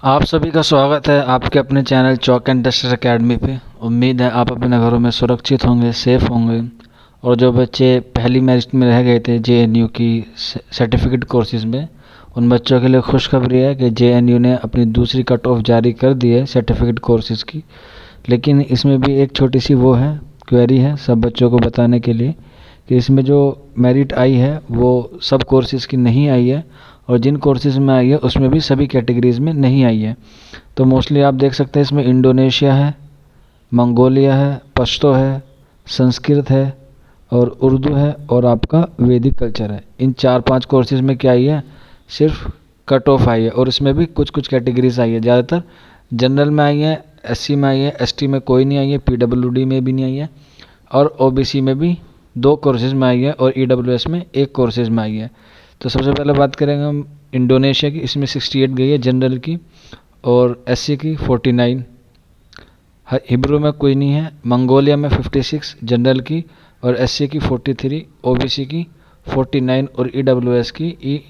आप सभी का स्वागत है आपके अपने channel chalk and duster academy पे। उम्मीद है आप अपने घरों में सुरक्षित होंगे, सेफ़ होंगे। और जो बच्चे पहली मेरिट में रह गए थे जेएनयू की सर्टिफिकेट कोर्सेज में, उन बच्चों के लिए खुशखबरी है कि जेएनयू ने अपनी दूसरी कट ऑफ जारी कर दी है सर्टिफिकेट कोर्सेज की। लेकिन इसमें भी एक छोटी सी वो है, क्वेरी है सब बच्चों को बताने के लिए कि इसमें जो मेरिट आई है वो सब कोर्सेज़ की नहीं आई है, और जिन कोर्सेज़ में आई है उसमें भी सभी कैटेगरीज़ में नहीं आई है। तो मोस्टली आप देख सकते हैं इसमें इंडोनेशिया है, मंगोलिया है, पश्तो है, संस्कृत है और उर्दू है और आपका वैदिक कल्चर है। इन 4-5 कोर्सेज़ में क्या आई है, सिर्फ कट ऑफ आई है। और इसमें भी कुछ कुछ कैटेगरीज आई है, ज़्यादातर जनरल में आई है, एससी में आई है, एसटी में कोई नहीं आई है, पीडब्ल्यूडी में भी नहीं आई है, और ओबीसी में भी 2 कोर्सेज़ में आई है, और ईडब्ल्यूएस में 1 कोर्सेज़ में आई है। तो सबसे पहले बात करेंगे हम इंडोनेशिया की। इसमें 68 गई है जनरल की, और एससी की 49, हिब्रू में कोई नहीं है। मंगोलिया में 56 जनरल की और एससी की 43, ओबीसी की 49 और ईडब्ल्यूएस की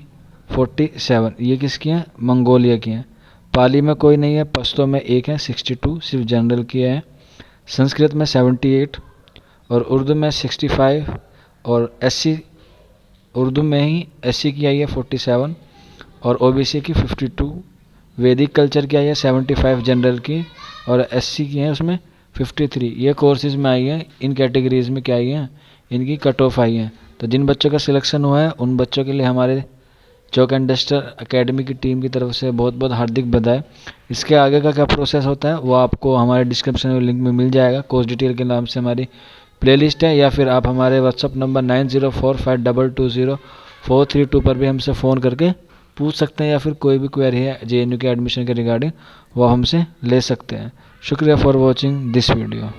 47। ये किसकी हैं? मंगोलिया की हैं। पाली में कोई नहीं है, पश्तो में 1 है 62, सिर्फ जनरल की है। संस्कृत में 78 और उर्दू में 65, और एससी उर्दू में ही एससी की आई है 47 और ओबीसी की 52। वैदिक कल्चर की आई है 75 जनरल की, और एससी की है उसमें 53। ये कोर्सेज में आई है। इन कैटेगरीज में क्या आई है, इनकी कट ऑफ आई है। तो जिन बच्चों का सिलेक्शन हुआ है उन बच्चों के लिए हमारे चॉक एंड डस्टर एकेडमी की टीम की तरफ से बहुत बहुत हार्दिक बधाई। इसके आगे का क्या प्रोसेस होता है वो आपको हमारे डिस्क्रिप्शन में लिंक में मिल जाएगा। कोर्स डिटेल के नाम से हमारी प्लेलिस्ट है, या फिर आप हमारे व्हाट्सअप नंबर 9045220432 पर भी हमसे फ़ोन करके पूछ सकते हैं, या फिर कोई भी क्वेरी है जेएनयू के एडमिशन के रिगार्डिंग वो हमसे ले सकते हैं। शुक्रिया फॉर वॉचिंग दिस वीडियो।